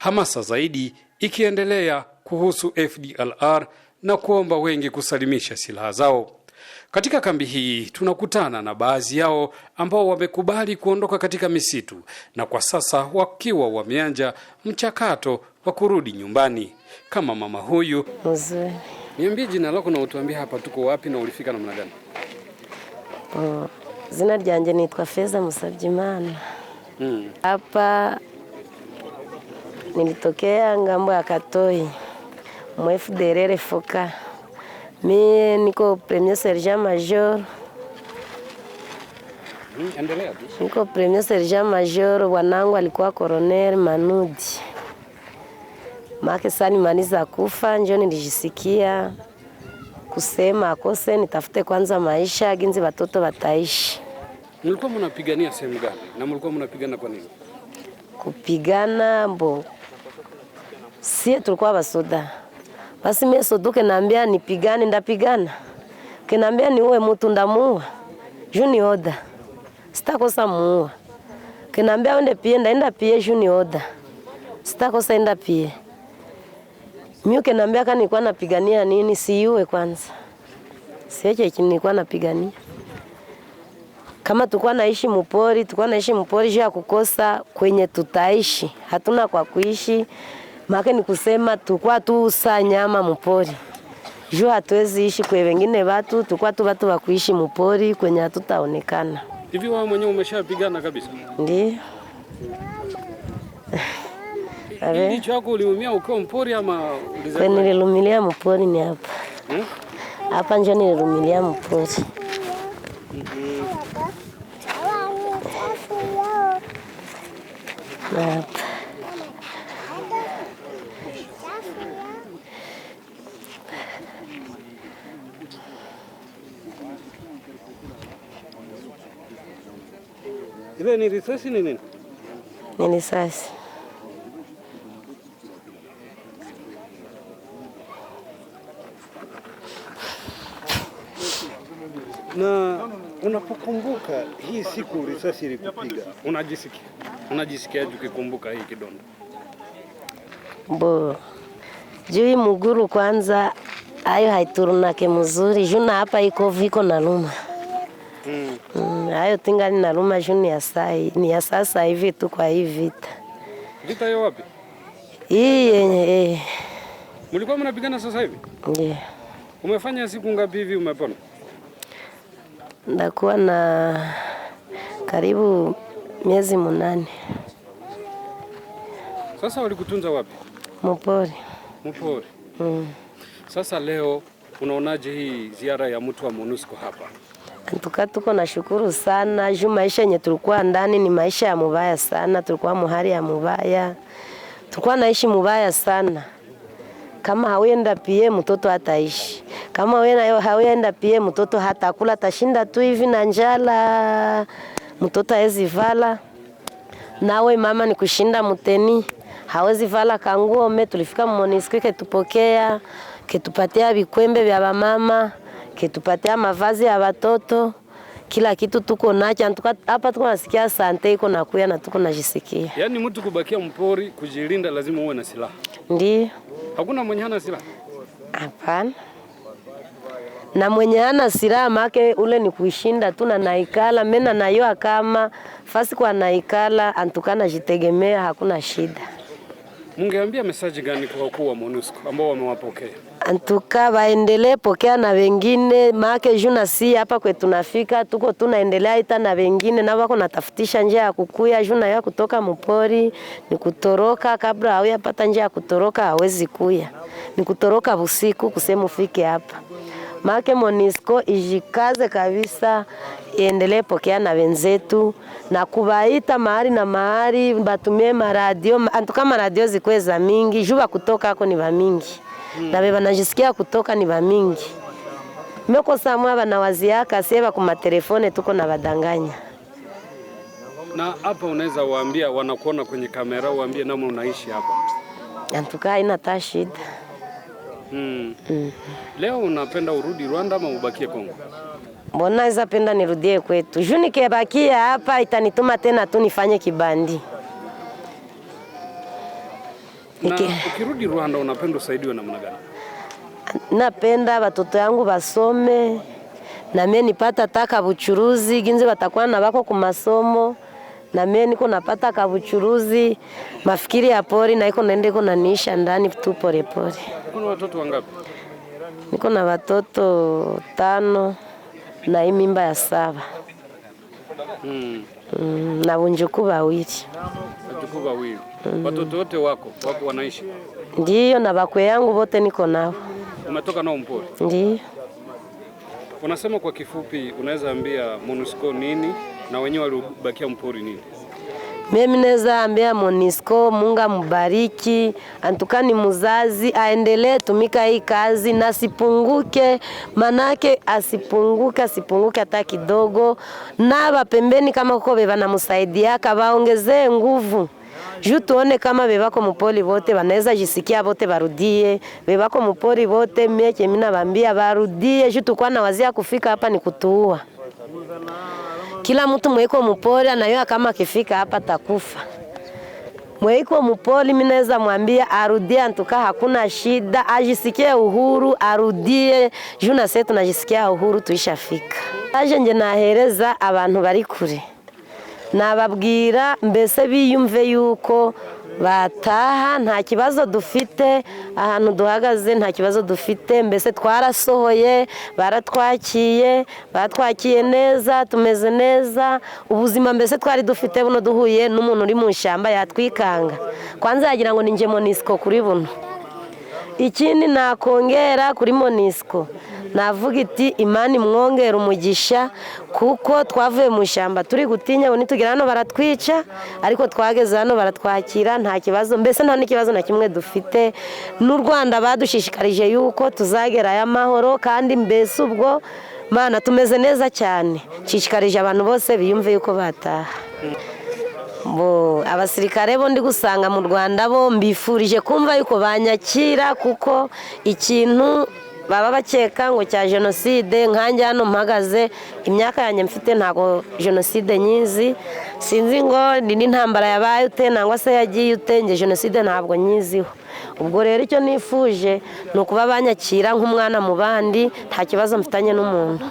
hamasa zaidi ikiendelea kuhusu FDLR na kuomba wengi kusalimisha silaha zao. Katika kambi hii tunakutana na baadhi yao ambao wamekubali kuondoka katika misitu na kwa sasa wakiwa wameanza mchakato wa kurudi nyumbani. Kama mama huyu. Mzee. Niambie jina lako na utuambie hapa tuko wapi na ulifika namna gani? Zina ryanje nitwa Feza Musabyimana. Hapa nilitokea ngambo ya Katoi. FDLR Foka. Mimi niko premier sergent major. Endelea tu. Niko premier sergent major, wanangu alikuwa colonel Manudi. Make sani maniza kufa njoo nilijisikia kusema akose nitafute kwanza maisha ginzi watoto wataishi. Mlikuwa mnapigania sehemu gani? Na mlikuwa mnapigana kwa nini? Kupigana mbo. Sie tulikuwa basoda. Basi mimi soduke naambia nipigane ndapigana. Kinaambia ni uwe mtu ndamuua. Juni oda. Sitakosa muua. Kinaambia ende pie ndaenda pie juni oda. Sitakosa enda pie. Mimi kinaambia kama nilikuwa napigania nini siuwe kwanza. Siache nilikuwa napigania. Kama tulikuwa naishi mpori juu ya kukosa kwenye tutaishi. Hatuna kwa kuishi. Maana ni kusema tulikuwa tu usa nyama mpori. Juu hatuwezi ishi kwa wengine watu, tulikuwa tu watu wa kuishi mpori kwenye hatutaonekana. Hivi wewe mwenyewe umeshapigana kabisa? Ndiyo. Hivi chako uliumia ukiwa mpori ama ulizaliwa? Kwa nililumilia mpori ni hapa. Hapa ndio nililumilia mpori. Hapa. Ile ni risasi ni nini? Ni risasi. Na unapokumbuka hii siku risasi ilikupiga, unajisikia ukikumbuka hii kidonda? Juu muguru kwanza ayo haiturunake mzuri, juna hapa iko na luma. Hayo tingali na luma juni ya sasa hivi tu kwa hii vita. Vita hiyo wapi? Hii Mlikuwa mnapigana sasa hivi? Ndiyo. Umefanya siku ngapi hivi umepona? Ndakuwa na karibu miezi 8. Sasa walikutunza wapi? Mpori. Mpori. Sasa leo unaonaje hii ziara ya mtu wa MONUSCO hapa? Tuko na shukuru sana. Juu maisha yenye tulikuwa ndani ni maisha ya mubaya sana. Tulikuwa muhari ya mubaya. Tulikuwa naishi mubaya sana. Kama hawenda pie mtoto hataishi. Kama wewe hawenda pie mtoto hatakula, tashinda tu hivi na njala. Mtoto hawezi vala. Nawe mama ni kushinda mteni. Hawezi vala kanguo. Tulifika MONUSCO ketupokea, ketupatia vikwembe vya mama, ketupatia mavazi ya watoto. Kila kitu tuko nacho. Hapa tuko nasikia asante iko nakuya na tuko najisikia. Yaani mtu kubakia mpori kujilinda lazima uwe na silaha. Ndiyo. Hakuna mwenye hana silaha? Hapana. Na mwenye hana silaha make ule ni kuishinda tu na naikala. Mena nayo kama fasi kwa naikala antukana jitegemea hakuna shida. Mungeambia message gani kwa wakuu wa MONUSCO ambao wamewapokea? Antuka waendelee pokea na wengine make juna si hapa kwetu tunafika tuko tunaendelea ita na wengine na wako natafutisha njia ya kukuya juna ya kutoka mpori ni kutoroka kabla hawajapata njia ya kutoroka hawezi kuya. Ni kutoroka usiku kusema ufike hapa. Make MONUSCO ijikaze kabisa iendelee pokea na wenzetu na kubaita mahali na mahali batumie maradio antuka maradio zikweza mingi juba kutoka hako ni mingi. Na beba najisikia kutoka ni mingi. Meko samwa banawaziaka seba kuma telefone tuko na badanganya. Na hapa unaweza waambia wanakuona kwenye kamera waambie namna unaishi hapa. Antuka haina tashida. Leo unapenda urudi Rwanda ama ubakie Kongo? Mbona naweza penda nirudie kwetu. Juni kebakia hapa itanituma tena tu nifanye kibandi. Na ukirudi Rwanda unapenda usaidiwe namna gani? Napenda watoto yangu basome na mimi nipata taka buchuruzi ginzi batakuwa na bako ku masomo na mimi niko napata kabuchuruzi mafikiri ya pori na iko naende kunanisha ndani tu pole pole. Kuna watoto wangapi? Niko na watoto 5 na hii mimba ya 7. Na wunjuku 2. Wajukuu 2. Watoto wote wako wanaishi? Ndiyo, na bakwe yangu wote niko nao. Umetoka nao mpori? Ndiyo. Unasema kwa kifupi unaweza ambia MONUSCO nini na wenyewe walibakia mpori nini? Mimi naweza ambia MONUSCO Mungu mbariki, antukani muzazi aendelee tumika hii kazi na sipunguke, manake asipunguke hata kidogo, na bapembeni kama kuko beba msaidia kabaongezee nguvu. Juu tuone kama bebako mpoli bote banaweza jisikia bote barudie, bebako mpoli bote mieke mina bambia barudie, juu tukua na wazia kufika hapa ni kutuua. Kila mtu mweko mpoli anayua kama akifika hapa takufa. Mweko mpoli mimi naweza mwambia arudie, antuka hakuna shida, ajisikie uhuru, arudie, juu na sisi tunajisikia uhuru tuishafika. Aje nje nahereza abantu bari kure. Nababwira mbese biyumve yuko bataha nta kibazo dufite, ahantu duhagaze nta kibazo dufite, mbese twarasohoye, baratwakiye neza, tumeze neza, ubuzima mbese twari dufite buno duhuye n'umuntu uri mu shamba yatwikanga. Kwanza yagira ngo ninje MONUSCO kuri buno. Ikindi nakongera kuri MONUSCO navuga iti Imana imwongera umugisha, kuko twavuye mu shamba turi gutinya ngo nitugira hano baratwica, ariko twageze hano baratwakira nta kibazo, mbese nta n'ikibazo na kimwe dufite. N'u Rwanda badushishikarije yuko tuzagera aya mahoro, kandi mbese ubwo Mana tumeze neza cyane. Cishikarije abantu bose biyumve yuko bataha. Abasirikare bo ndi gusanga mu Rwanda bo mbifurije kumva yuko banyakira, kuko ikintu baba bakeka ngo cya jenoside nkanjye hano mpagaze imyaka yanjye mfite ntago jenoside nyizi, sinzi ngo ni n'intambara yabaye ute nangwa se yagiye ute, nge jenoside ntabwo nyiziho. Ubwo rero icyo nifuje ni ukuba banyakira nk'umwana mu bandi, nta kibazo mfitanye n'umuntu.